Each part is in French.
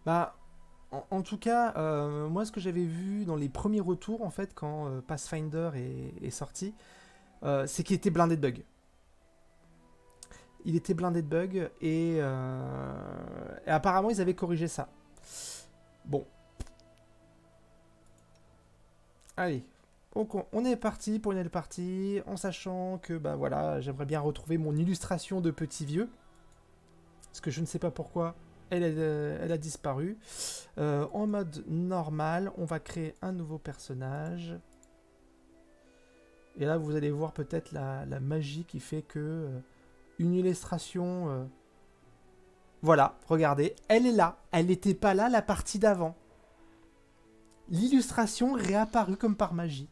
Bah, en tout cas, moi, ce que j'avais vu dans les premiers retours, en fait, quand Pathfinder est sorti, c'est qu'il était blindé de bugs. Il était blindé de bugs et apparemment, ils avaient corrigé ça. Bon, allez. Donc, on est parti pour une nouvelle partie, en sachant que, bah voilà, j'aimerais bien retrouver mon illustration de petit vieux. Parce que je ne sais pas pourquoi elle a disparu. En mode normal, on va créer un nouveau personnage. Et là, vous allez voir peut-être la magie qui fait que une illustration. Voilà, regardez, elle est là. Elle n'était pas là la partie d'avant. L'illustration réapparue comme par magie.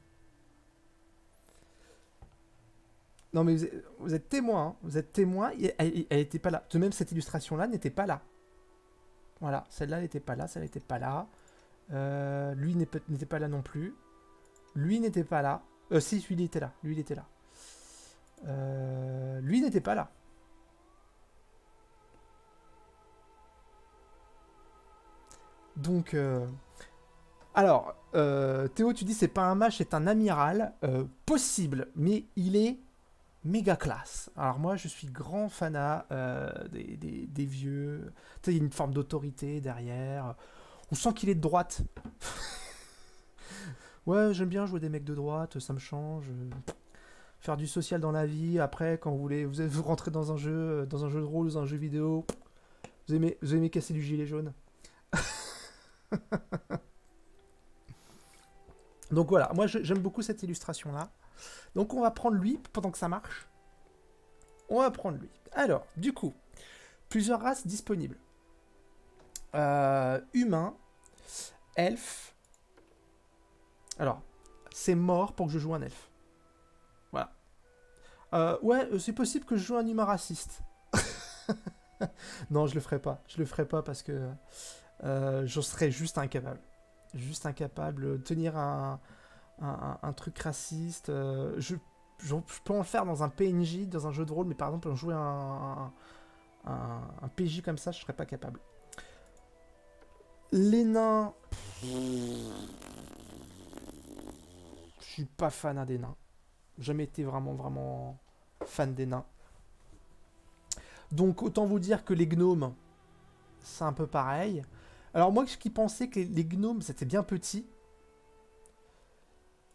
Non mais vous êtes témoin, hein. Vous êtes témoin. Elle n'était pas là. De même, cette illustration-là n'était pas là. Voilà, celle-là n'était pas là, celle-là n'était pas là. Lui n'était pas là non plus. Lui n'était pas là. Si, lui il était là. Lui il était là. Lui n'était pas là. Donc, alors, Théo, tu dis c'est pas un mage, c'est un amiral. Possible, mais il est méga classe. Alors moi, je suis grand fanat des vieux. Tu sais, il y a une forme d'autorité derrière. On sent qu'il est de droite. Ouais, j'aime bien jouer des mecs de droite, ça me change. Faire du social dans la vie. Après, quand vous rentrez dans un jeu de rôle, dans un jeu vidéo, vous aimez casser du gilet jaune. Donc voilà, moi j'aime beaucoup cette illustration là. Donc on va prendre lui pendant que ça marche. On va prendre lui. Alors, du coup, plusieurs races disponibles. Humain, elfe. Alors, c'est mort pour que je joue un elfe. Voilà. Ouais, c'est possible que je joue un humain raciste. Non, je le ferai pas. Je le ferai pas parce que je serais juste incapable. Juste incapable de tenir un truc raciste. Je peux en faire dans un PNJ, dans un jeu de rôle, mais par exemple, en jouer un PJ comme ça, je serais pas capable. Les nains, je suis pas fan des nains. Jamais été vraiment fan des nains. Donc autant vous dire que les gnomes, c'est un peu pareil. Alors moi qui pensais que les gnomes c'était bien petit,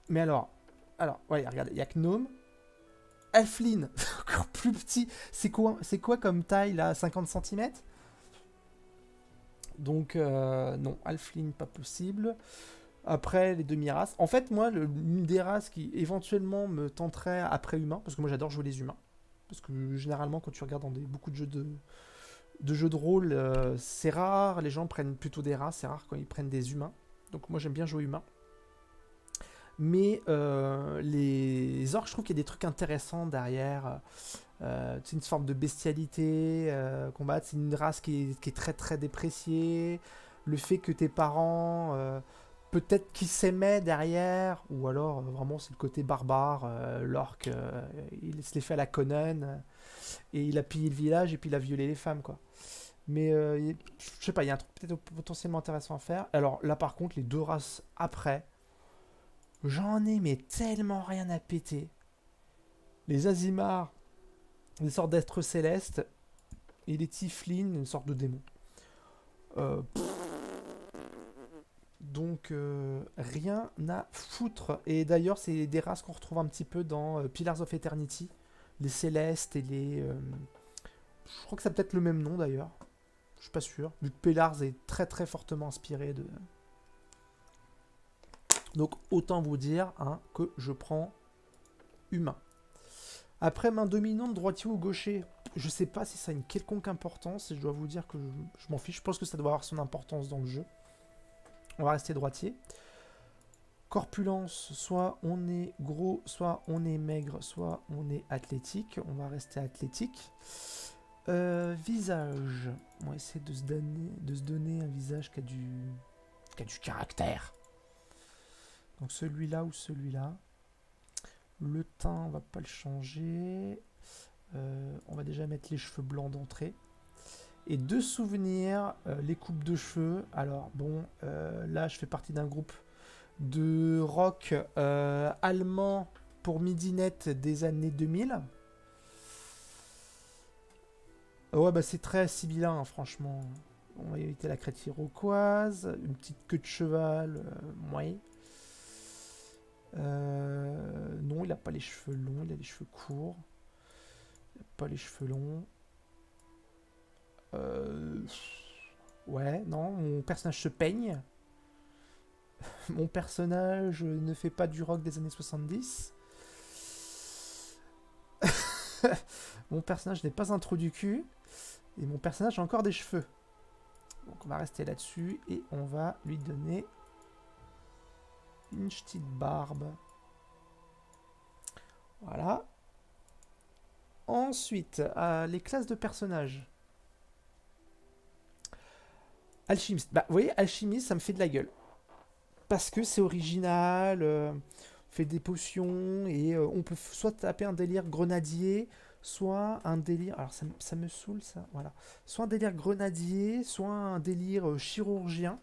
mais alors ouais, regardez, il y a gnome, Elflin, encore plus petit. C'est quoi comme taille là, 50 centimètres. Donc non, Alflin pas possible. Après les demi-races. En fait, moi, une des races qui éventuellement me tenterait après humain, parce que moi j'adore jouer les humains. Parce que généralement, quand tu regardes dans beaucoup de jeux de rôle, c'est rare, les gens prennent plutôt des races, c'est rare quand ils prennent des humains. Donc moi j'aime bien jouer humain. Mais les orques, je trouve qu'il y a des trucs intéressants derrière. C'est une forme de bestialité, combattre. C'est une race qui est très très dépréciée. Le fait que tes parents, peut-être qu'ils s'aimaient derrière, ou alors vraiment c'est le côté barbare. L'orc, il se les fait à la Conan, et il a pillé le village et puis il a violé les femmes, quoi. Mais je sais pas, il y a un truc peut-être potentiellement intéressant à faire. Alors là, par contre, les deux races après, j'en ai mais tellement rien à péter. Les Azimars, des sortes d'êtres célestes, et les Tiflins, une sorte de démon. Euh, donc rien à foutre. Et d'ailleurs, c'est des races qu'on retrouve un petit peu dans Pillars of Eternity, les célestes et les. Je crois que ça peut être le même nom d'ailleurs. Je suis pas sûr. Vu que Pillars est très très fortement inspiré de. Donc autant vous dire hein, que je prends humain. Après, main dominante, droitier ou gaucher, je sais pas si ça a une quelconque importance et je dois vous dire que je m'en fiche. Je pense que ça doit avoir son importance dans le jeu. On va rester droitier. Corpulence, soit on est gros, soit on est maigre, soit on est athlétique. On va rester athlétique. Visage. On va essayer de se donner un visage qui a du caractère. Donc celui-là ou celui-là. Le teint, on va pas le changer. On va déjà mettre les cheveux blancs d'entrée. Et de souvenirs, les coupes de cheveux. Alors bon, là je fais partie d'un groupe de rock allemand pour midinette des années 2000. Ouais, bah c'est très sibyllin, hein, franchement. On va éviter la crête iroquoise, une petite queue de cheval, ouais. Non, il a pas les cheveux longs, il a les cheveux courts. Il a pas les cheveux longs. Euh, Ouais, non, mon personnage se peigne. Mon personnage ne fait pas du rock des années 70. Mon personnage n'est pas un trou du cul. Et mon personnage a encore des cheveux. Donc on va rester là-dessus et on va lui donner une petite barbe. Voilà. Ensuite, les classes de personnages. Alchimiste. Bah, vous voyez, alchimiste, ça me fait de la gueule. Parce que c'est original, on fait des potions, et on peut soit taper un délire grenadier, soit un délire... Alors ça me saoule ça, voilà. Soit un délire grenadier, soit un délire chirurgien.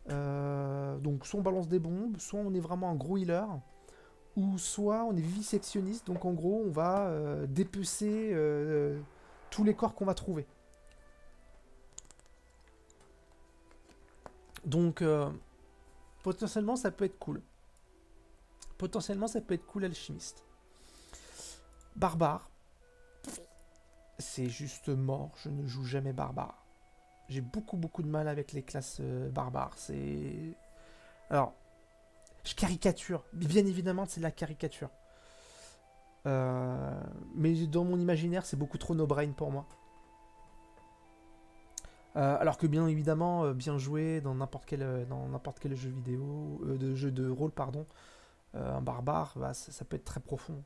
Donc soit on balance des bombes, soit on est vraiment un gros healer, ou soit on est vivisectionniste, donc en gros on va dépecer tous les corps qu'on va trouver. Donc potentiellement ça peut être cool. Potentiellement ça peut être cool alchimiste. Barbare. C'est juste mort, je ne joue jamais barbare. J'ai beaucoup de mal avec les classes barbares. C'est... Alors, je caricature. Bien évidemment, c'est de la caricature. Mais dans mon imaginaire, c'est beaucoup trop no-brain pour moi. Alors que bien évidemment, bien joué dans n'importe quel jeu vidéo, de jeu de rôle, pardon, un barbare, bah, ça peut être très profond.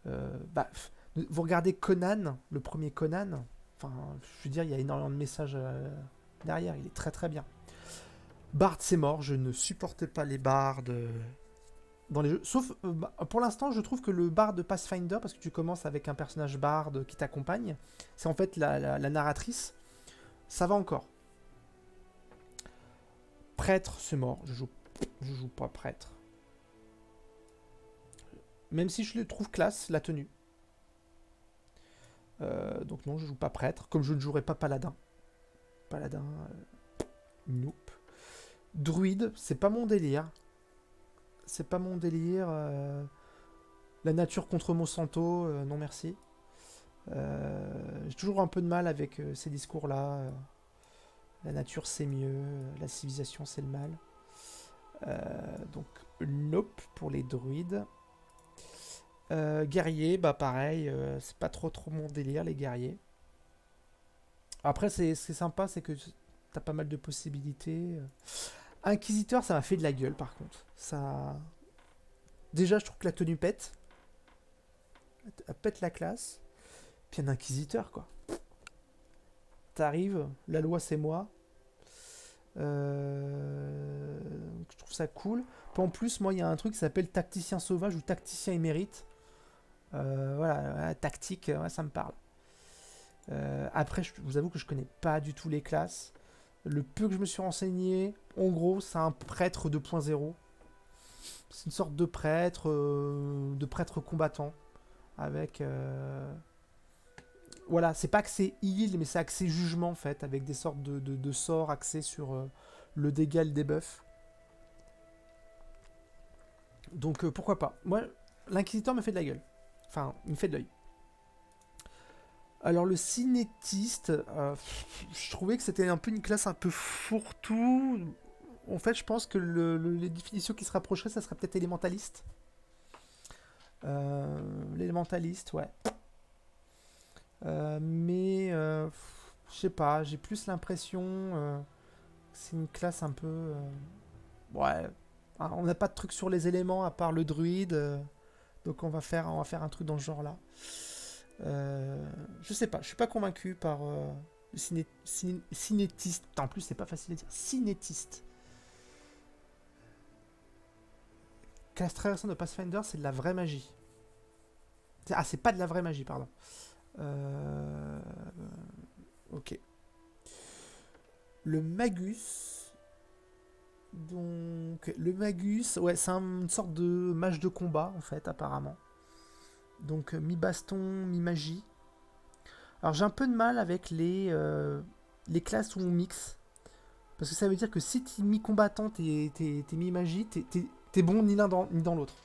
Bah, vous regardez Conan, le premier Conan, enfin, je veux dire, il y a énormément de messages derrière, il est très bien. Bard, c'est mort, je ne supporte pas les bards dans les jeux. Sauf, pour l'instant, je trouve que le bard de Pathfinder, parce que tu commences avec un personnage bard qui t'accompagne, c'est en fait la narratrice, ça va encore. Prêtre, c'est mort, je joue pas prêtre. Même si je le trouve classe, la tenue. Donc non, je joue pas prêtre, comme je ne jouerai pas paladin. Paladin, nope. Druide, c'est pas mon délire. C'est pas mon délire. La nature contre Monsanto, non merci. J'ai toujours un peu de mal avec ces discours-là. La nature c'est mieux, la civilisation c'est le mal. Donc nope pour les druides. Guerrier, bah pareil, c'est pas trop mon délire les guerriers. Après c'est sympa, c'est que t'as pas mal de possibilités. Inquisiteur, ça m'a fait de la gueule par contre. Ça, déjà je trouve que la tenue pète. Elle pète la classe. Puis un inquisiteur quoi. T'arrives, la loi c'est moi. Je trouve ça cool. Puis en plus, moi il y a un truc qui s'appelle tacticien sauvage ou tacticien émérite. Voilà, tactique, ouais, ça me parle. Après, je vous avoue que je connais pas du tout les classes. Le peu que je me suis renseigné, en gros, c'est un prêtre 2.0. C'est une sorte de prêtre combattant. Avec... Voilà, c'est pas axé heal, mais c'est axé jugement, en fait, avec des sortes de sorts axés sur le dégât et le debuff. Donc, pourquoi pas. Moi, l'inquisiteur me fait de la gueule. Enfin, il me fait de l'œil. Alors le cinétiste, je trouvais que c'était un peu une classe un peu fourre-tout. En fait, je pense que les définitions qui se rapprocheraient, ça serait peut-être élémentaliste. L'élémentaliste, ouais. Mais je sais pas, j'ai plus l'impression que c'est une classe un peu... ouais, on n'a pas de truc sur les éléments à part le druide, donc on va faire un truc dans ce genre-là. Je sais pas, je suis pas convaincu par le cinétiste. En plus, c'est pas facile à dire. Cinétiste. Classe très récente de Pathfinder, c'est de la vraie magie. Ah, c'est pas de la vraie magie, pardon. Ok. Le Magus. Donc, le Magus, ouais, c'est une sorte de mage de combat, en fait, apparemment. Donc, mi-baston, mi-magie. Alors, j'ai un peu de mal avec les classes où on mixe. Parce que ça veut dire que si t'es mi-combattant, t'es mi-magie, t'es bon ni l'un ni dans l'autre.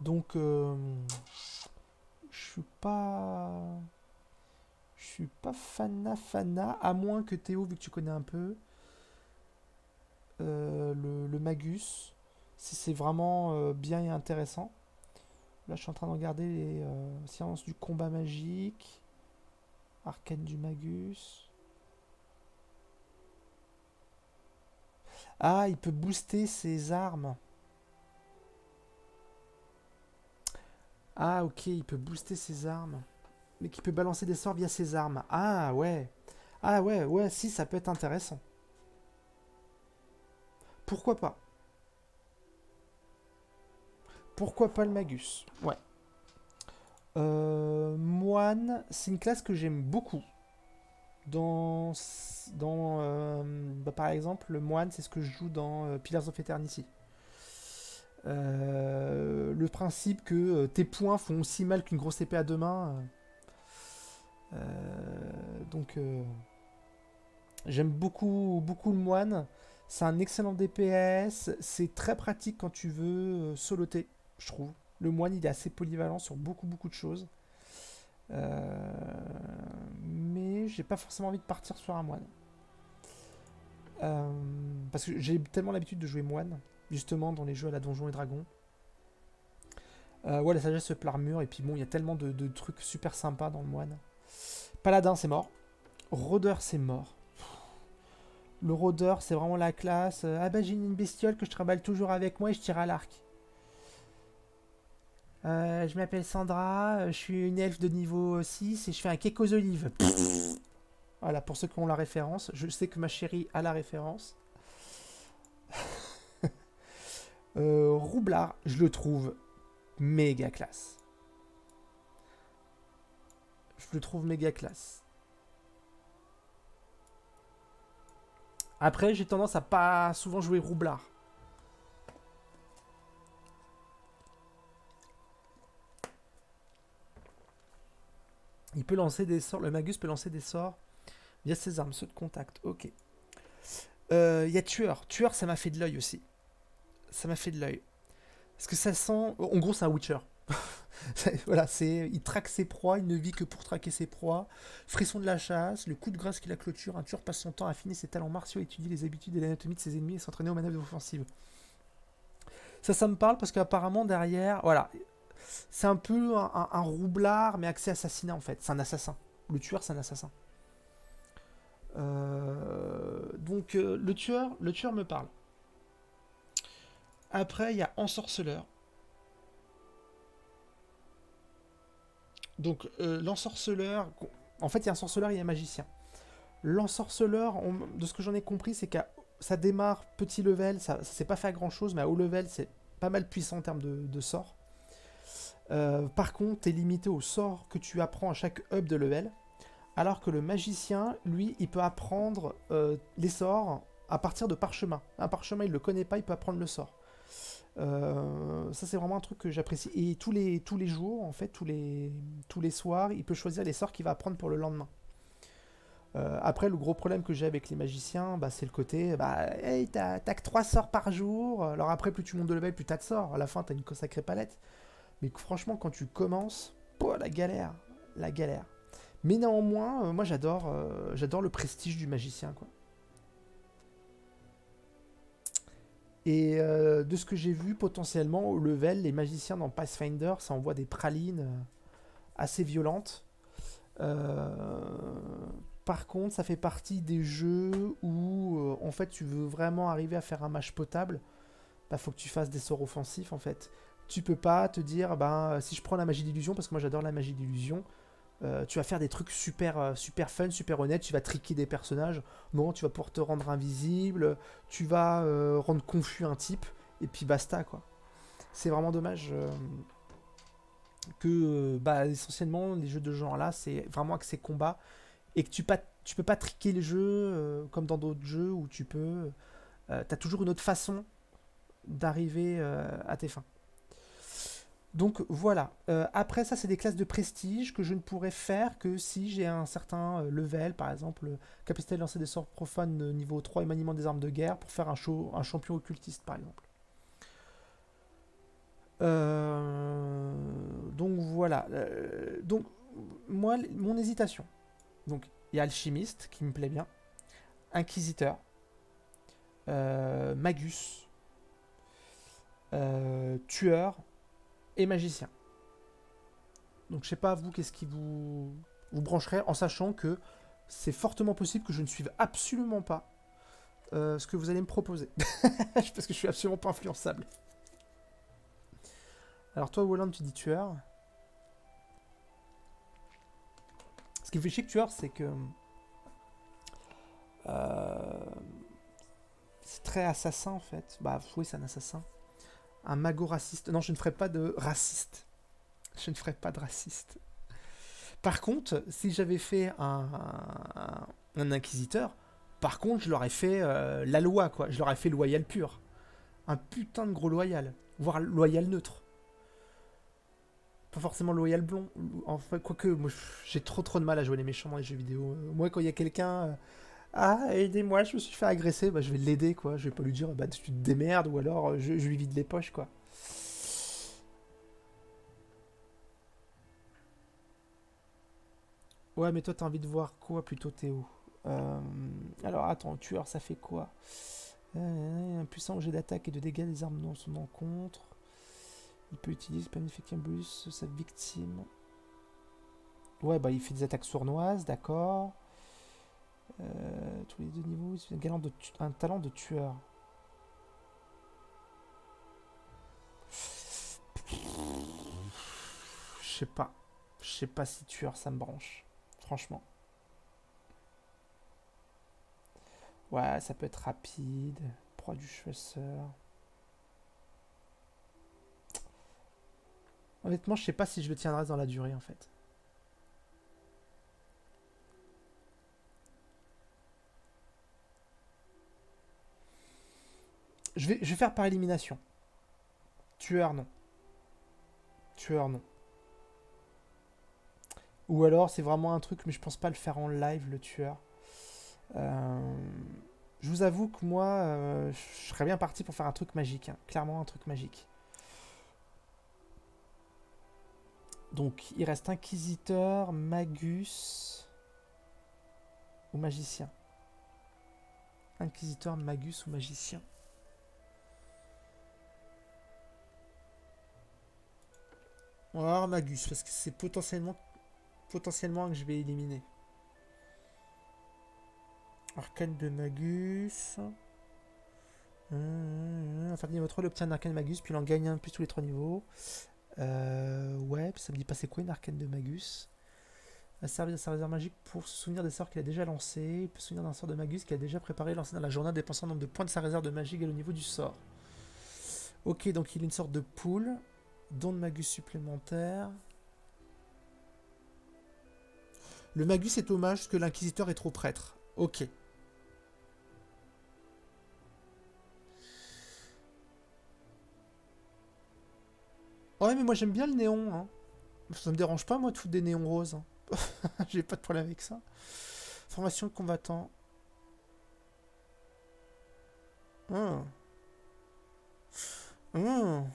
Donc, je suis pas... Je suis pas fana, à moins que Théo, vu que tu connais un peu, le Magus, si c'est vraiment bien et intéressant. Là, je suis en train de regarder les sciences du combat magique, arcane du Magus. Ah, il peut booster ses armes. Ah, ok, il peut booster ses armes. Mais qui peut balancer des sorts via ses armes. Ah, ouais. Ah, ouais, ouais, si, ça peut être intéressant. Pourquoi pas? Pourquoi pas le Magus? Ouais. Moine, c'est une classe que j'aime beaucoup. Dans, par exemple, le moine, c'est ce que je joue dans Pillars of Eternity. Le principe que tes poings font aussi mal qu'une grosse épée à deux mains. Donc, j'aime beaucoup, beaucoup le moine. C'est un excellent DPS. C'est très pratique quand tu veux soloter, je trouve. Le moine, il est assez polyvalent sur beaucoup, beaucoup de choses. Mais j'ai pas forcément envie de partir sur un moine. Parce que j'ai tellement l'habitude de jouer moine, justement dans les jeux à la Donjons et Dragons. Ouais, la sagesse se plat mur, et puis bon, il y a tellement de trucs super sympas dans le moine. Paladin, c'est mort. Rôdeur, c'est mort. Le rôdeur, c'est vraiment la classe. Ah bah j'ai une bestiole que je travaille toujours avec moi et je tire à l'arc. Je m'appelle Sandra, je suis une elfe de niveau 6 et je fais un cake aux olives. Voilà, pour ceux qui ont la référence. Je sais que ma chérie a la référence. Roublard, je le trouve méga classe. Je le trouve méga classe. Après, j'ai tendance à pas souvent jouer Roublard. Il peut lancer des sorts. Le Magus peut lancer des sorts via ses armes, ceux de contact. Ok. Il y a Tueur. Tueur, ça m'a fait de l'œil aussi. Ça m'a fait de l'œil. Parce que ça sent. En gros, c'est un Witcher. Voilà, il traque ses proies, il ne vit que pour traquer ses proies. Frisson de la chasse, le coup de grâce qui la clôture. Un tueur passe son temps à affiner ses talents martiaux, étudier les habitudes et l'anatomie de ses ennemis et s'entraîner aux manœuvres offensives. Ça me parle parce qu'apparemment derrière, voilà, c'est un peu un roublard mais axé assassinat en fait. C'est un assassin. Le tueur, c'est un assassin. Donc le tueur me parle. Après, il y a ensorceleur. Donc l'ensorceleur, en fait, il y a un sorceleur et il y a un magicien. L'ensorceleur, de ce que j'en ai compris, c'est que ça démarre petit level, ça s'est pas fait à grand chose, mais à haut level, c'est pas mal puissant en termes de sorts. Par contre, tu es limité aux sorts que tu apprends à chaque up de level. Alors que le magicien, lui, il peut apprendre les sorts à partir de parchemin. Un parchemin, il le connaît pas, il peut apprendre le sort. Ça, c'est vraiment un truc que j'apprécie. Et tous les jours, en fait, tous les soirs, il peut choisir les sorts qu'il va apprendre pour le lendemain. Après, le gros problème que j'ai avec les magiciens, bah, c'est le côté hey, t'as que 3 sorts par jour. Alors après, plus tu montes de level, plus t'as de sorts. À la fin, t'as une sacrée palette. Mais franchement, quand tu commences, la galère. La galère. Mais néanmoins, moi j'adore le prestige du magicien, quoi. Et de ce que j'ai vu, potentiellement, au level, les magiciens dans Pathfinder, ça envoie des pralines assez violentes. Par contre, ça fait partie des jeux où, en fait, tu veux vraiment arriver à faire un match potable, bah, faut que tu fasses des sorts offensifs, en fait. Tu peux pas te dire, si je prends la magie d'illusion, parce que moi j'adore la magie d'illusion, tu vas faire des trucs super, super fun, super honnêtes, tu vas tricker des personnages. Non, tu vas pouvoir te rendre invisible, tu vas rendre confus un type, et puis basta, quoi. C'est vraiment dommage que, essentiellement, les jeux de ce genre-là, c'est vraiment axé combat, et que tu peux pas triquer le jeu comme dans d'autres jeux où tu peux. T'as toujours une autre façon d'arriver à tes fins. Donc voilà. Après ça, c'est des classes de prestige que je ne pourrais faire que si j'ai un certain level, par exemple, capacité de lancer des sorts profanes niveau 3 et maniement des armes de guerre pour faire un champion occultiste, par exemple. Donc voilà. Donc moi, mon hésitation. Donc il y a alchimiste qui me plaît bien, inquisiteur, magus, tueur et magicien. Donc je sais pas vous qu'est-ce qui vous brancherait en sachant que c'est fortement possible que je ne suive absolument pas ce que vous allez me proposer parce que je suis absolument pas influençable. Alors toi Walland tu dis tueur. Ce qui me fait chier que tueur c'est que c'est très assassin en fait. Bah oui c'est un assassin. Un mago raciste. Non je ne ferai pas de raciste. Je ne ferai pas de raciste. Par contre, si j'avais fait un inquisiteur, par contre, je l'aurais fait la loi, quoi. Je l'aurais fait loyal pur. Un putain de gros loyal. Voire loyal neutre. Pas forcément loyal blond. Enfin, quoique, moi, j'ai trop de mal à jouer les méchants dans les jeux vidéo. Moi, quand il y a quelqu'un... ah, aidez-moi, je me suis fait agresser. Bah, je vais l'aider, quoi. Je vais pas lui dire, bah, tu te démerdes, ou alors je lui vide les poches, quoi. Ouais, mais toi, t'as envie de voir quoi plutôt, Théo? Euh, Alors, attends, tueur, ça fait quoi? Un puissant jet d'attaque et de dégâts des armes dans son encontre. Il peut utiliser Planification Bus, sa victime. Ouais, bah il fait des attaques sournoises, d'accord. Tous les deux niveaux, il a un talent de tueur. Je sais pas. Je sais pas si tueur ça me branche. Franchement. Ouais, ça peut être rapide. Proie du chasseur. Honnêtement, je sais pas si je le tiendrai dans la durée en fait. Je vais faire par élimination. Tueur, non. Tueur, non. Ou alors, c'est vraiment un truc, mais je pense pas le faire en live, le tueur. Euh, je vous avoue que moi, je serais bien parti pour faire un truc magique. Hein. Clairement, un truc magique. Donc, il reste inquisiteur, magus ou magicien. Inquisiteur, magus ou magicien. On va voir magus, parce que c'est potentiellement un que je vais éliminer. Arcane de magus. Enfin, niveau 3, il obtient un arcane de magus, puis il en gagne un plus tous les 3 niveaux. Ouais, puis ça me dit pas c'est quoi une arcane de magus. Elle servir de sa réserve magique pour se souvenir des sorts qu'il a déjà lancés. Il peut se souvenir d'un sort de magus qu'il a déjà préparé et lancé dans la journée, dépensant le nombre de points de sa réserve de magie égale au niveau du sort. Ok, donc il a une sorte de pool. Don de magus supplémentaire. Le magus est hommage que l'inquisiteur est trop prêtre. Ok. Ouais, mais moi j'aime bien le néon. Hein. Ça me dérange pas, moi, de foutre des néons roses. Hein. J'ai pas de problème avec ça. Formation de combattant. Hum. Hum.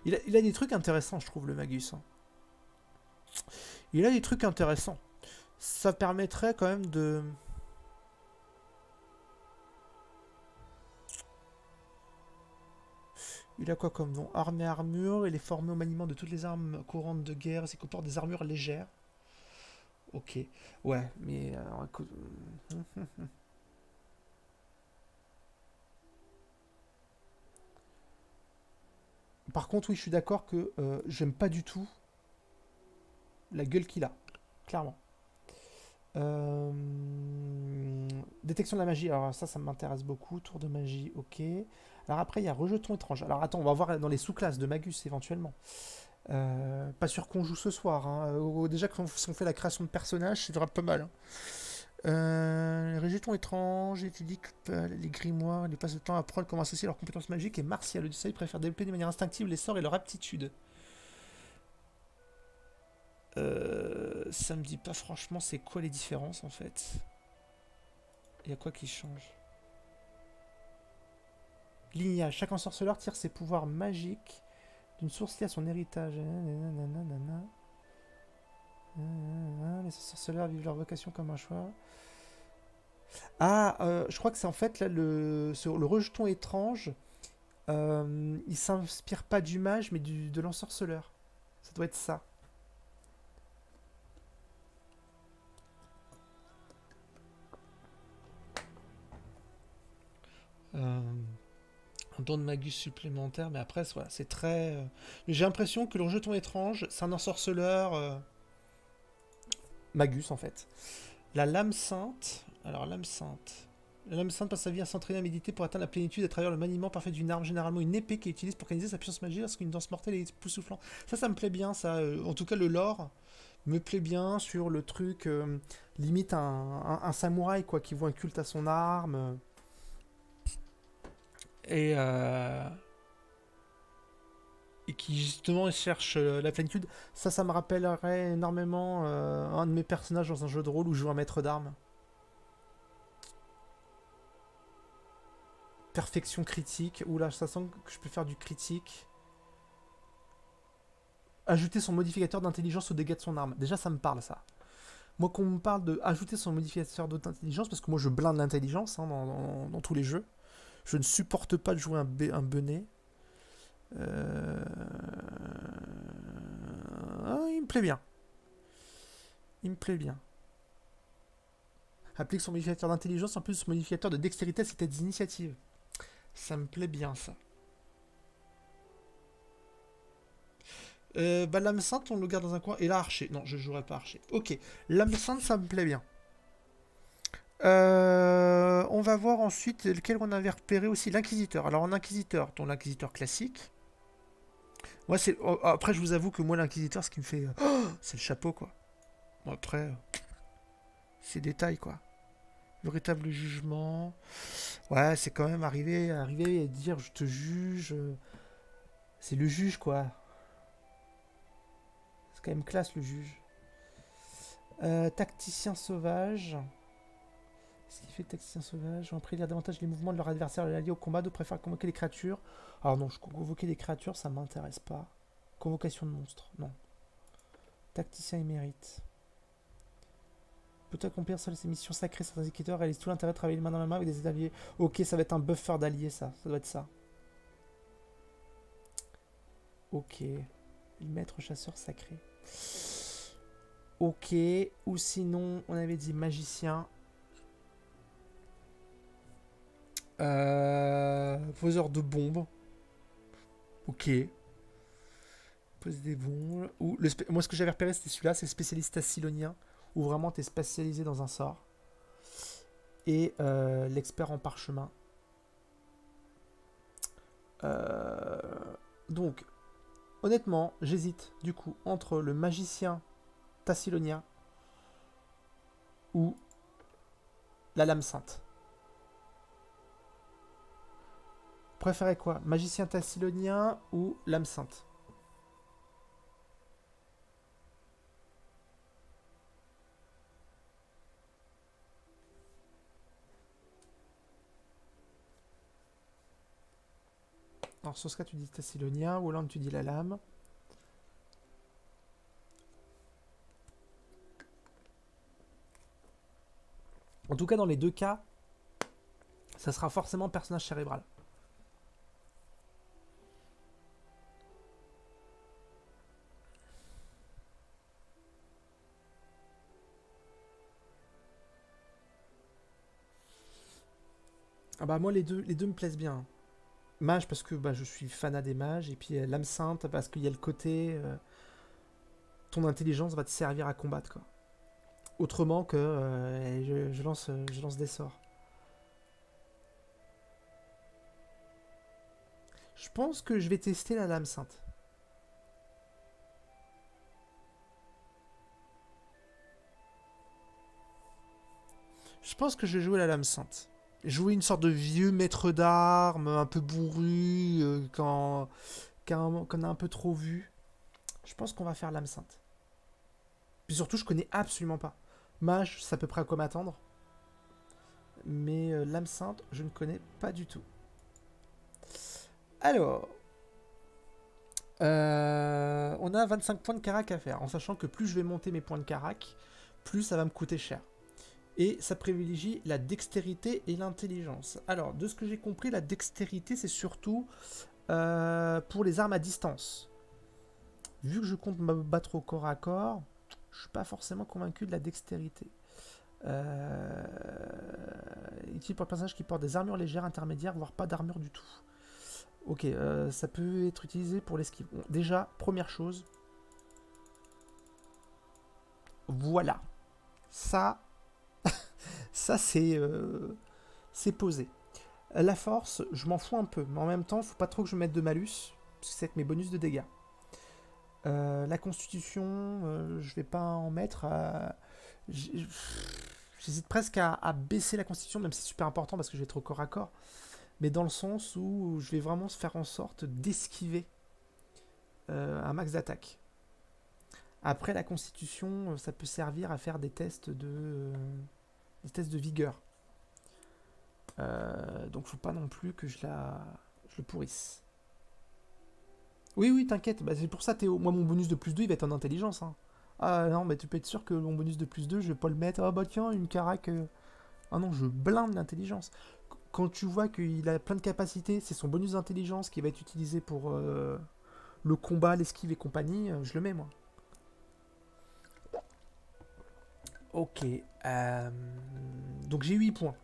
Il a des trucs intéressants, je trouve, le Magus. Hein. Il a des trucs intéressants. Ça permettrait quand même de... Il a quoi comme nom? Arme et armure. Il est formé au maniement de toutes les armes courantes de guerre. C'est comporte des armures légères. Ok. Ouais, mais... Par contre, oui, je suis d'accord que j'aime pas du tout la gueule qu'il a. Clairement. Euh, Détection de la magie, alors ça m'intéresse beaucoup. Tour de magie, ok. Alors après, il y a rejeton étrange. Alors attends, on va voir dans les sous-classes de Magus éventuellement. Pas sûr qu'on joue ce soir. Hein. Déjà, si on fait la création de personnages, c'est vraiment pas mal. Hein. Les jetons étranges, éthyliques, les grimoires, les passes de temps à prendre comment associer leurs compétences magiques et martiales. Le Dussel préfère développer de manière instinctive les sorts et leur aptitude. Ça me dit pas franchement c'est quoi les différences en fait. Il y a quoi qui change? Lignage. Chaque ensorceleur tire ses pouvoirs magiques d'une source liée à son héritage. Les ensorceleurs vivent leur vocation comme un choix. Ah, je crois que c'est en fait là sur le rejeton étrange. Il s'inspire pas du mage mais de l'ensorceleur. Ça doit être ça. Un don de magus supplémentaire, mais après, voilà, c'est très. J'ai l'impression que le rejeton étrange, c'est un ensorceleur. Magus en fait. La lame sainte. Alors, lame sainte. La lame sainte passe sa vie à s'entraîner à méditer pour atteindre la plénitude et à travers le maniement parfait d'une arme, généralement une épée qu'il utilise pour canaliser sa puissance magique lorsqu'une danse mortelle est époustouflante. Ça me plaît bien, ça. En tout cas, le lore me plaît bien sur le truc. Limite un samouraï, quoi, qui voit un culte à son arme. Et. Et qui justement cherche la plénitude. Ça me rappellerait énormément un de mes personnages dans un jeu de rôle où je joue un maître d'armes. Perfection critique. Oula, ça sent que je peux faire du critique. Ajouter son modificateur d'intelligence au dégâts de son arme. Déjà, ça me parle, ça. Moi, qu'on me parle de ajouter son modificateur d'intelligence, parce que moi, je blinde l'intelligence hein, dans tous les jeux. Je ne supporte pas de jouer un benet. Il me plaît bien. Il me plaît bien. Applique son modificateur d'intelligence en plus de son modificateur de dextérité à ses têtes d'initiative. Ça me plaît bien, ça. L'âme sainte, on le garde dans un coin. Et là, archer. Non, je jouerai pas archer. Ok. L'âme sainte, ça me plaît bien. On va voir ensuite lequel on avait repéré aussi. L'inquisiteur. Alors, en inquisiteur, ton inquisiteur classique. Moi, c'est. Après, je vous avoue que moi, l'inquisiteur, ce qui me fait. C'est le chapeau, quoi. Bon, après. C'est détail, quoi. Véritable jugement. Ouais, c'est quand même arriver à dire je te juge. C'est le juge, quoi. C'est quand même classe, le juge. Tacticien sauvage. Ce qui fait tacticien sauvage. On prédire davantage les mouvements de leur adversaire et l'allié au combat. De préférer convoquer les créatures. Alors non, convoquer des créatures, ça m'intéresse pas. Convocation de monstres, non. Tacticien émérite. Peut accomplir seul ses missions sacrées sans indicateur. Réalise tout l'intérêt de travailler main dans la main avec des alliés. Ok, ça va être un buffer d'alliés, ça. Ça doit être ça. Ok. Le maître chasseur sacré. Ok. Ou sinon, on avait dit magicien. Poseur de bombes. Ok. Pose des bombes. Ou moi, ce que j'avais repéré, c'était celui-là. C'est le spécialiste assilonien. Où vraiment, tu es spécialisé dans un sort. Et l'expert en parchemin. Donc, honnêtement, j'hésite du coup entre le magicien tassilonien ou la lame sainte. Vous préférez quoi? Magicien tassilonien ou lame sainte? Alors, sur ce cas, tu dis tassilonien, ou là, tu dis la lame. En tout cas, dans les deux cas, ça sera forcément personnage cérébral. Ah bah moi les deux me plaisent bien. Mage parce que bah, je suis fanat des mages et puis l'âme sainte parce qu'il y a le côté ton intelligence va te servir à combattre quoi. Autrement que je lance des sorts. Je pense que je vais tester la lame sainte. Je pense que je vais jouer la lame sainte. Jouer une sorte de vieux maître d'armes, un peu bourru, qu'on a un peu trop vu. Je pense qu'on va faire lame sainte. Puis surtout, je connais absolument pas. Mage, je sais à peu près à quoi m'attendre. Mais lame sainte, je ne connais pas du tout. Alors, on a 25 points de carac à faire, en sachant que plus je vais monter mes points de carac, plus ça va me coûter cher. Et ça privilégie la dextérité et l'intelligence. Alors, de ce que j'ai compris, la dextérité, c'est surtout pour les armes à distance. Vu que je compte me battre au corps à corps, je suis pas forcément convaincu de la dextérité. Utile pour le personnage qui porte des armures légères, intermédiaires, voire pas d'armure du tout. Ok, ça peut être utilisé pour l'esquive. Bon, déjà, première chose. Voilà. Ça, ça c'est posé. La force, je m'en fous un peu. Mais en même temps, faut pas trop que je mette de malus. Parce que c'est avec mes bonus de dégâts. La constitution, je vais pas en mettre. J'hésite presque à baisser la constitution, même si c'est super important parce que je vais être au corps à corps. Mais dans le sens où je vais vraiment faire en sorte d'esquiver un max d'attaque. Après la constitution, ça peut servir à faire des tests de vigueur. Donc faut pas non plus que je le pourrisse. Oui, t'inquiète, bah, c'est pour ça Théo. Moi mon bonus de plus 2 il va être en intelligence. Hein. Ah non, mais tu peux être sûr que mon bonus de plus 2 je vais pas le mettre. Ah bah tiens, une carac. Ah non, je blinde l'intelligence. Quand tu vois qu'il a plein de capacités, c'est son bonus d'intelligence qui va être utilisé pour le combat, l'esquive et compagnie, je le mets moi. Ok. Donc j'ai 8 points.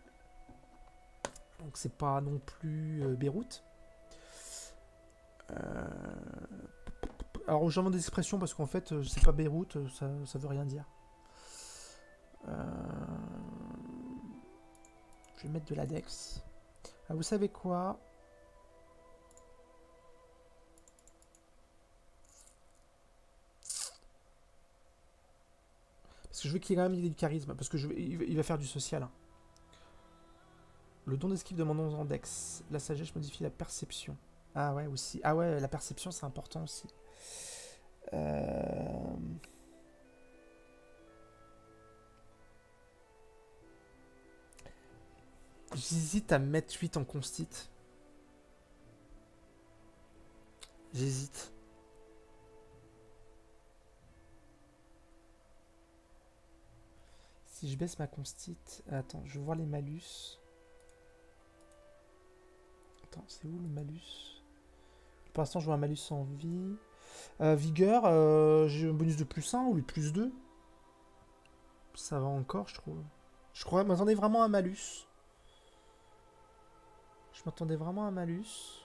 Donc c'est pas non plus Beyrouth. Alors j'invente des expressions parce qu'en fait c'est pas Beyrouth, ça veut rien dire. Je vais mettre de la dex. Ah, vous savez quoi? Parce que je veux qu'il ait quand même du charisme. Parce que il va faire du social. Hein. Le don d'esquive de mon nom en dex. La sagesse modifie la perception. Ah ouais, aussi. Ah ouais, la perception, c'est important aussi. J'hésite à mettre 8 en constite. J'hésite. Si je baisse ma constite... Attends, je veux voir les malus. Attends, c'est où le malus? Pour l'instant, je vois un malus en vie. Vigueur, j'ai un bonus de plus 1 ou de plus 2. Ça va encore, je trouve. Je crois, je m'attendais vraiment à un malus. Je m'attendais vraiment à un malus.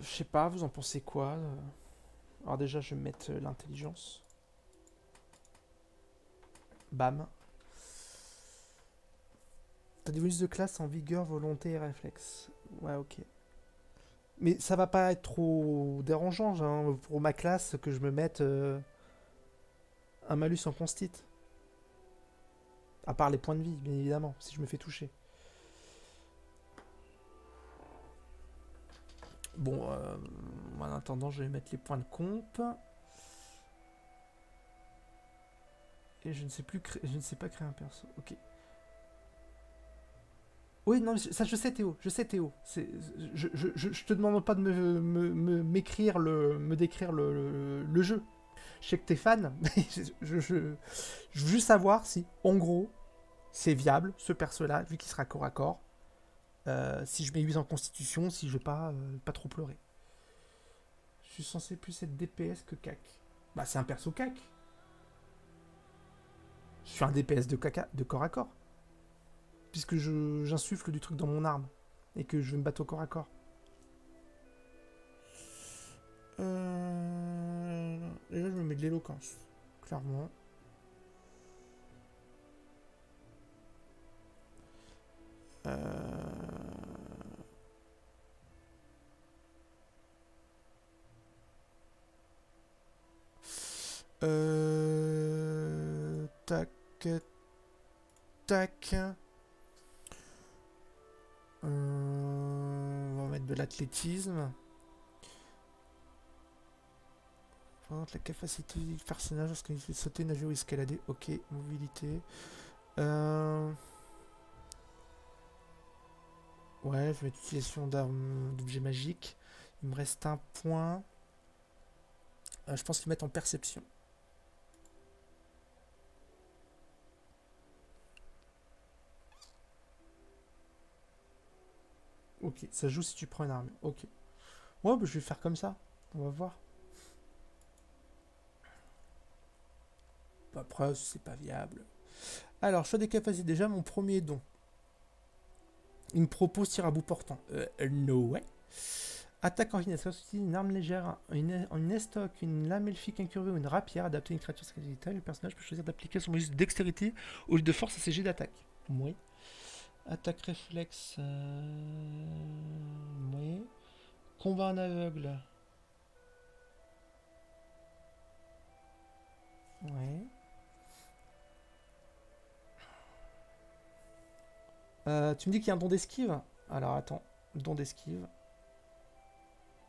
Je sais pas, vous en pensez quoi? Alors déjà, je vais mettre l'intelligence. Bam. T'as des bonus de classe en vigueur, volonté et réflexe. Ouais, ok. Mais ça va pas être trop dérangeant hein, pour ma classe que je me mette un malus en constite. À part les points de vie, bien évidemment, si je me fais toucher. Bon, en attendant, je vais mettre les points de comp. Et je ne sais pas créer un perso. Ok. Oui, non, ça je sais Théo, je te demande pas de me décrire le jeu. Je sais que t'es fan, je veux juste savoir si, en gros, c'est viable, ce perso-là, vu qu'il sera corps à corps. Si je mets 8 en constitution, si je vais pas trop pleurer. Je suis censé plus être DPS que CAC. Bah c'est un perso CAC. Je suis un DPS de corps à corps. Puisque j'insuffle du truc dans mon arme. Et que je vais me battre au corps à corps. Déjà, je me mets de l'éloquence, clairement. Tac, tac. On va mettre de l'athlétisme. La capacité du personnage lorsqu'il fait sauter, nager ou escalader. Ok, mobilité. Ouais, je vais mettre utilisation d'armes d'objets magiques. Il me reste un point. Je pense qu'ils mettent en perception. Ok, ça joue si tu prends une arme. Ok. Ouais, bah, je vais faire comme ça. On va voir. Bah, après, c'est pas viable. Alors, choix des capacités. Déjà, mon premier don. Il me propose tir à bout portant. No way. Attaque en finesse. Utilise une arme légère, une estoc, une lame elfique incurvée ou une rapière adaptée à une créature squeletale. Le personnage peut choisir d'appliquer son bonus de dextérité au lieu de force à ses jets d'attaque. Oui. Attaque réflexe. Oui. Combat en aveugle. Ouais. Tu me dis qu'il y a un don d'esquive. Alors attends. Don d'esquive.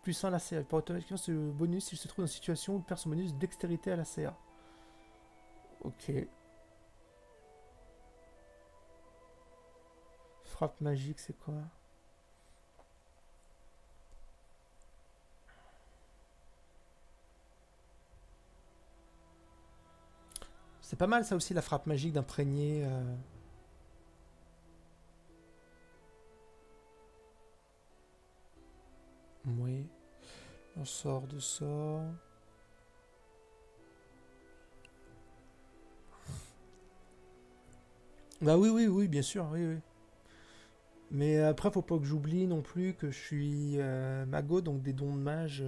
Plus 1 à la CA. Il peut automatiquement ce bonus s'il se trouve dans une situation où il perd son bonus de dextérité à la CA. Ok. Frappe magique, c'est quoi? C'est pas mal ça aussi, la frappe magique d'imprégner. Oui. On sort de sort. Bah oui, oui, oui, bien sûr, oui, oui. Mais après, faut pas que j'oublie non plus que je suis mago, donc des dons de mage.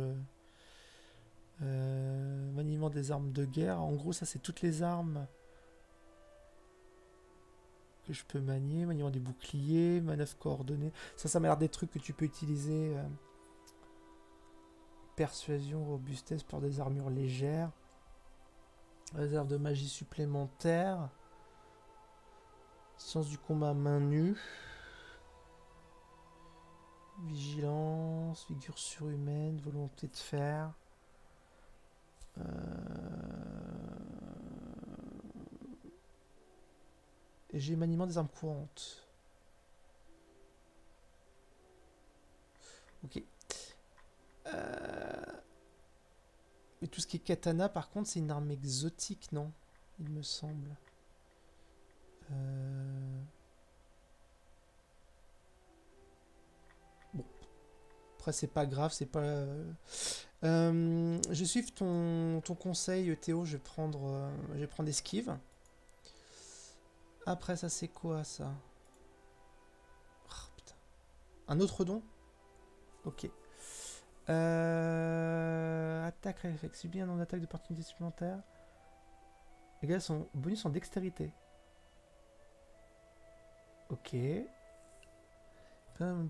Maniement des armes de guerre. En gros, ça, c'est toutes les armes que je peux manier. Maniement des boucliers, manœuvre coordonnée. Ça m'a l'air des trucs que tu peux utiliser. Persuasion, robustesse pour des armures légères. Réserve de magie supplémentaire. Sens du combat à main nue. Vigilance, figure surhumaine, volonté de fer. Et j'ai maniement des armes courantes. Ok. Mais tout ce qui est katana, par contre, c'est une arme exotique, non? Il me semble. Bon, après, c'est pas grave, c'est pas. Je vais suivre ton conseil, Théo. Je vais prendre esquive. Après, ça, c'est quoi ça? Oh, putain. Un autre don? Ok. Attaque réflexe. Subit un nombre d'attaques d'opportunité supplémentaire. Égale son bonus en dextérité. Ok.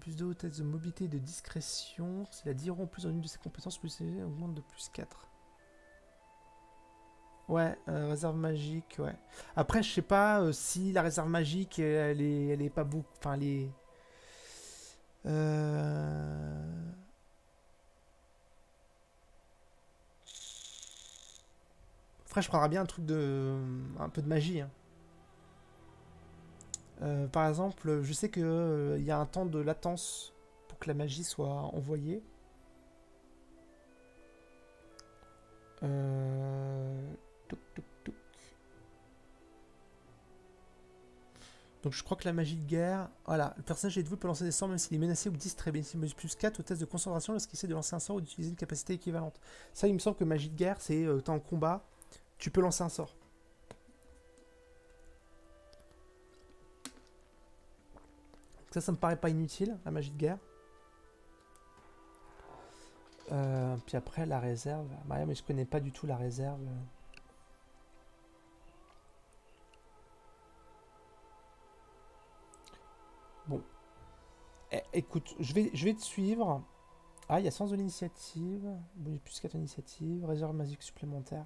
Plus de haute de mobilité et de discrétion. C'est la diront plus en une de ses compétences, plus élevée, augmente de plus 4. Ouais, réserve magique, ouais. Après, je sais pas si la réserve magique, elle est pas beaucoup. Enfin, elle est. Euh... Après, je prendrais bien un truc de. Un peu de magie, hein. Par exemple, je sais qu'il y a un temps de latence pour que la magie soit envoyée. Touc, touc, touc. Donc je crois que la magie de guerre. Voilà, le personnage est de vous peut lancer des sorts même s'il est menacé ou distrait. Bénéficie de plus 4 au test de concentration lorsqu'il essaie de lancer un sort ou d'utiliser une capacité équivalente. Ça, il me semble que magie de guerre, c'est t'es en combat, tu peux lancer un sort. Ça me paraît pas inutile, la magie de guerre. Puis après, la réserve. Bah, mais je connais pas du tout la réserve. Bon. Écoute, je vais te suivre. Ah, il y a sens de l'initiative. Bonus plus 4 initiatives. Réserve magique supplémentaire.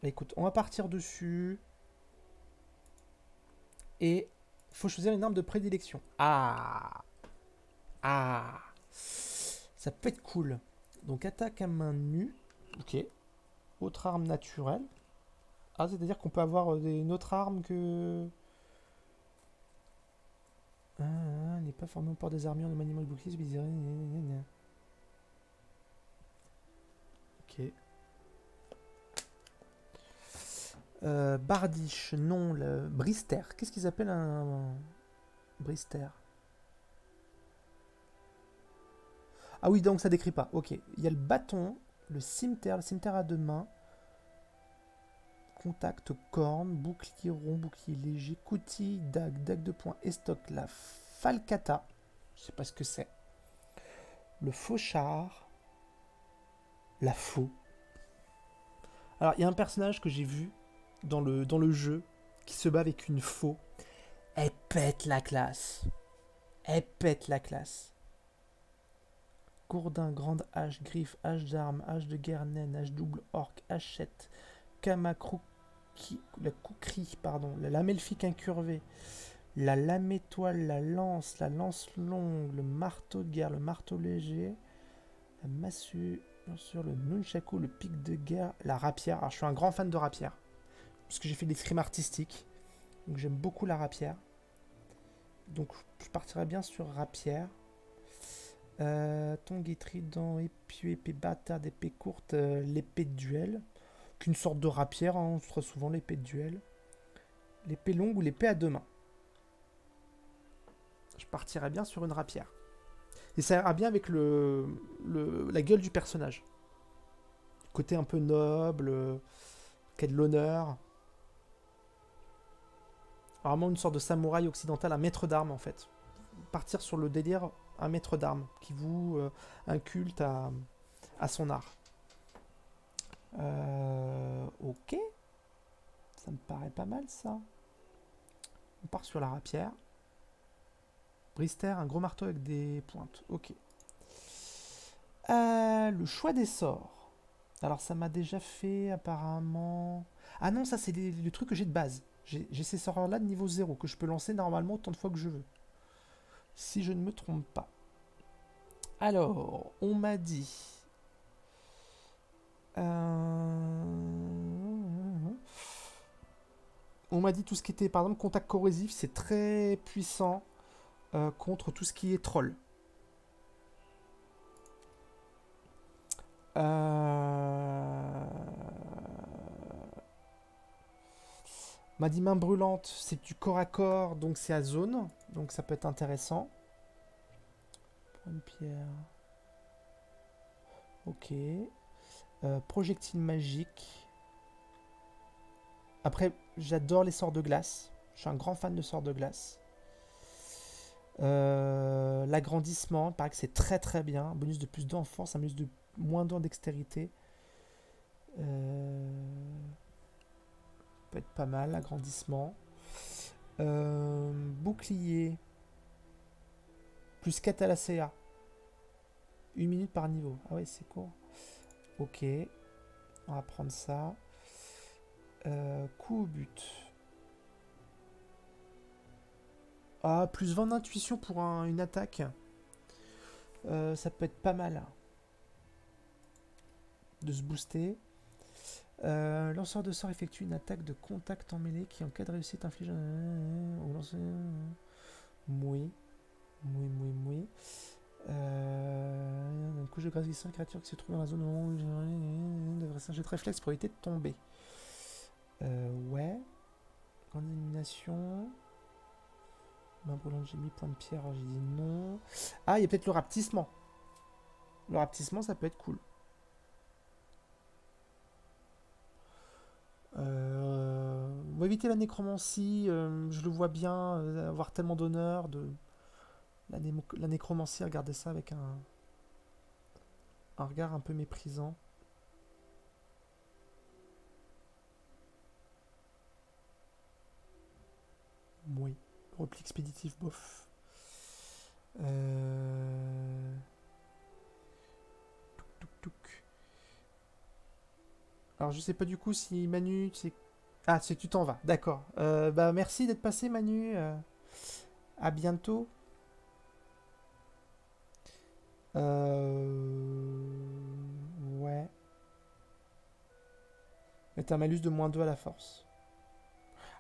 Bah, écoute, on va partir dessus. Et faut choisir une arme de prédilection. Ah! Ah! Ça peut être cool. Donc attaque à main nue. Ok. Autre arme naturelle. Ah, c'est-à-dire qu'on peut avoir une autre arme que... n'est pas formé au port des armures de maniement de bouclier. Ok. Bardiche, non. Le... Brister. Qu'est-ce qu'ils appellent un... Brister? Ah oui, donc ça décrit pas. Ok. Il y a le bâton, le cimetière à deux mains, contact, corne, bouclier rond, bouclier léger, coutille, dague de poing, estoc, la falcata. Je sais pas ce que c'est. Le fauchard, la faux. Alors, il y a un personnage que j'ai vu dans le jeu qui se bat avec une faux. Elle pète la classe. Elle pète la classe. Gourdin, grande hache, griffe, hache d'armes, hache de guerre naine, hache double, orc, hachette, la coucrie, pardon, la lame elfique incurvée, la lame étoile, la lance longue, le marteau de guerre, le marteau léger, la massue, sur le nunchaku, le pic de guerre, la rapière. Alors je suis un grand fan de rapière, parce que j'ai fait des scrims artistiques, donc j'aime beaucoup la rapière. Donc je partirais bien sur rapière. Tongue et trident, épieu, épée bâtarde, épée courte, l'épée de duel. Qu'une sorte de rapière, hein, très souvent l'épée de duel. L'épée longue ou l'épée à deux mains. Je partirais bien sur une rapière. Et ça ira bien avec la gueule du personnage. Côté un peu noble, qui a de l'honneur. Vraiment une sorte de samouraï occidental, un maître d'armes en fait. Partir sur le délire, un maître d'armes qui voue un culte à son art. Ok. Ça me paraît pas mal ça. On part sur la rapière. Brister, un gros marteau avec des pointes. Ok. Le choix des sorts. Alors ça m'a déjà fait apparemment... Ah non, ça c'est le truc que j'ai de base. J'ai ces sorts là de niveau 0 que je peux lancer normalement autant de fois que je veux. Si je ne me trompe pas. Alors, on m'a dit... On m'a dit tout ce qui était, par exemple, contact corrosif, c'est très puissant contre tout ce qui est troll. M'a dit main brûlante, c'est du corps à corps, donc c'est à zone, donc ça peut être intéressant. Point de pierre. Ok. Projectile magique. Après, j'adore les sorts de glace. Je suis un grand fan de sorts de glace. L'agrandissement, il paraît que c'est très très bien. Bonus de plus 2 en force, un bonus de moins 2 en dextérité. Peut être pas mal, l'agrandissement. Bouclier. Plus 4 à la CA. 1 minute par niveau. Ah ouais, c'est court. Ok. On va prendre ça. Coup au but. Ah, plus 20 d'intuition pour une attaque. Ça peut être pas mal. De se booster. Lanceur de sort effectue une attaque de contact en mêlée qui, en cas de réussite, inflige au lanceur. Oui. Une couche de grâce glissante, créature qui se trouve dans la zone où devrait s'injecter de réflexe pour éviter de tomber. Ouais. Grande élimination. Main brûlante, j'ai mis point de pierre, j'ai dit non. Ah, il y a peut-être le rapetissement. Le rapetissement, ça peut être cool. On va éviter la nécromancie. Je le vois bien avoir tellement d'honneur. La nécromancie, regardez ça avec un un regard un peu méprisant. Oui. Repli expéditif, bof. Touk, touk. Alors je sais pas du coup si Manu, tu sais... Ah, si tu t'en vas, d'accord. Bah merci d'être passé Manu. À bientôt. Ouais. Mettre un malus de -2 à la force.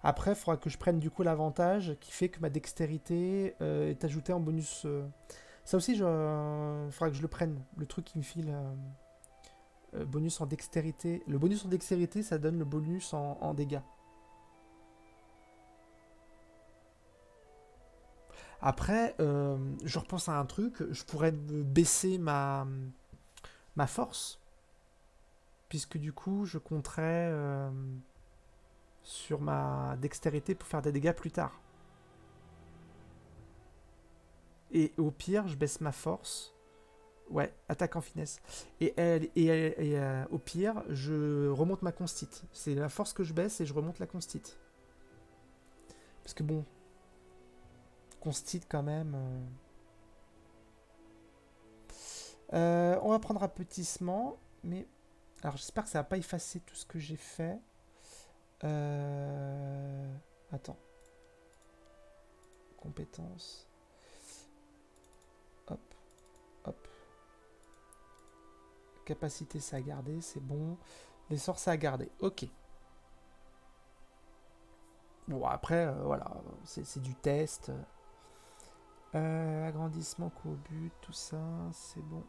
Après, il faudra que je prenne du coup l'avantage qui fait que ma dextérité est ajoutée en bonus. Ça aussi, il faudra que je le prenne. Le truc qui me file bonus en dextérité. Le bonus en dextérité, ça donne le bonus en dégâts. Après, je repense à un truc. Je pourrais baisser ma force. Puisque du coup, je compterais sur ma dextérité pour faire des dégâts plus tard. Et au pire, je baisse ma force. Ouais, attaque en finesse. Et au pire, je remonte ma constite. C'est la force que je baisse et je remonte la constite. Parce que bon, constite quand même. On va prendre rapetissement, mais alors j'espère que ça va pas effacer tout ce que j'ai fait. Attends. Compétences. Hop, hop. Capacité, ça a gardé, c'est bon. Les sorts, ça a gardé. Ok. Bon, après, voilà, c'est du test. Agrandissement, coup au but, tout ça, c'est bon.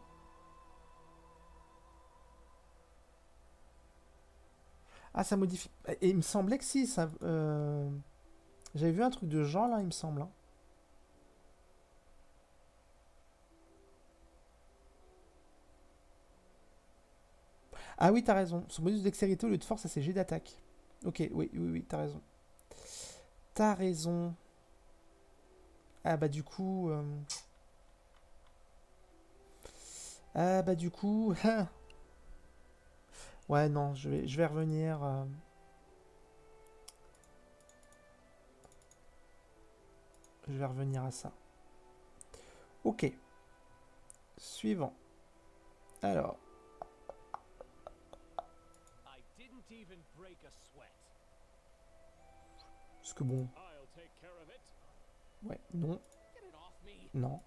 Ah, ça modifie. Et il me semblait que si, ça. J'avais vu un truc de genre là, il me semble. Hein. Ah oui, t'as raison. Son bonus de dextérité au lieu de force, ça c'est G d'attaque. Ok, oui, oui, oui, t'as raison. T'as raison. Ah bah du coup... Ah bah du coup... ouais, non, je vais revenir... Je vais revenir à ça. Ok. Suivant. Alors... Parce que bon... Ouais, non. Non.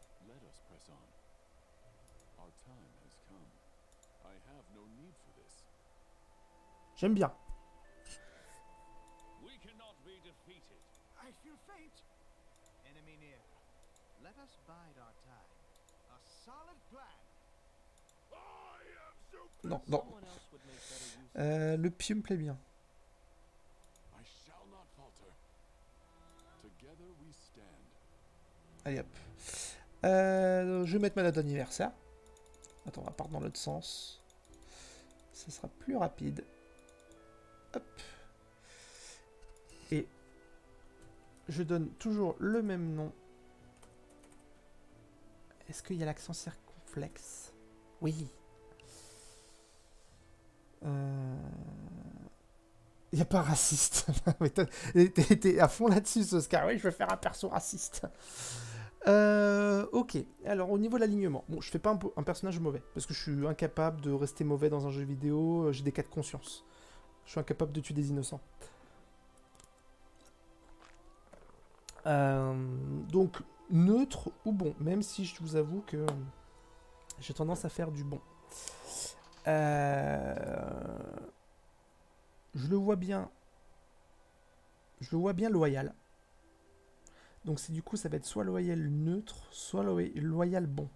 J'aime bien. Non, non. Le pied me plaît bien. Allez hop. Je vais mettre ma date d'anniversaire. Attends, on va partir dans l'autre sens. Ça sera plus rapide. Hop. Et je donne toujours le même nom. Est-ce qu'il y a l'accent circonflexe? Oui. Il n'y a pas raciste. T'es à fond là-dessus, Oscar. Oui, je vais faire un perso raciste. Ok. Alors, au niveau de l'alignement, bon, je fais pas un personnage mauvais parce que je suis incapable de rester mauvais dans un jeu vidéo. J'ai des cas de conscience. Je suis incapable de tuer des innocents. Donc, neutre ou bon, même si je vous avoue que j'ai tendance à faire du bon. Je le vois bien. Je le vois bien loyal. Donc c'est du coup ça va être soit loyal neutre, soit loyal bon.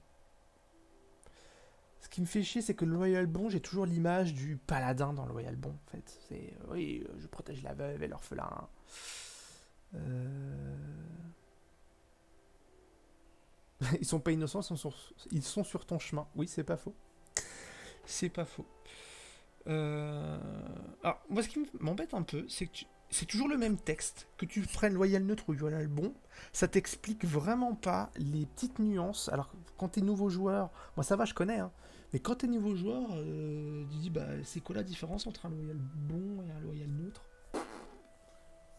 Ce qui me fait chier, c'est que le loyal bon, j'ai toujours l'image du paladin dans le loyal bon. En fait, c'est oui, je protège la veuve et l'orphelin. Ils sont pas innocents, ils sont sur ton chemin. Oui, c'est pas faux. C'est pas faux. Alors, moi, ce qui m'embête un peu, c'est que c'est toujours le même texte. Que tu prennes loyal neutre ou loyal bon, ça t'explique vraiment pas les petites nuances. Alors, quand t'es nouveau joueur, moi ça va, je connais, hein, Mais quand t'es niveau joueur, tu dis bah c'est quoi la différence entre un loyal bon et un loyal neutre?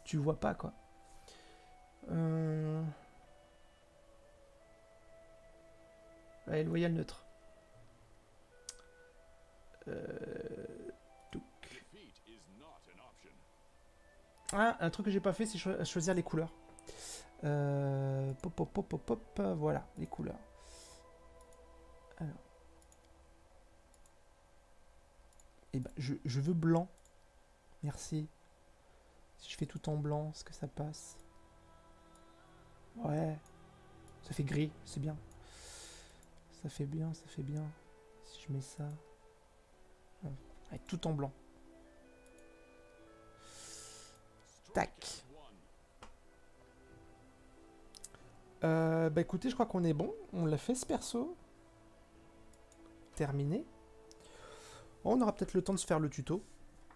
Tu vois pas quoi. Allez, loyal neutre. Donc. Ah, un truc que j'ai pas fait, c'est choisir les couleurs. Pop, pop, pop, pop, pop, voilà, les couleurs. Alors. Et ben, je veux blanc. Merci. Si je fais tout en blanc, est-ce que ça passe? Ouais. Ça fait gris, c'est bien. Ça fait bien, ça fait bien. Si je mets ça... Ouais, tout en blanc. Tac. Bah écoutez, je crois qu'on est bon. On l'a fait ce perso. Terminé. On aura peut-être le temps de se faire le tuto.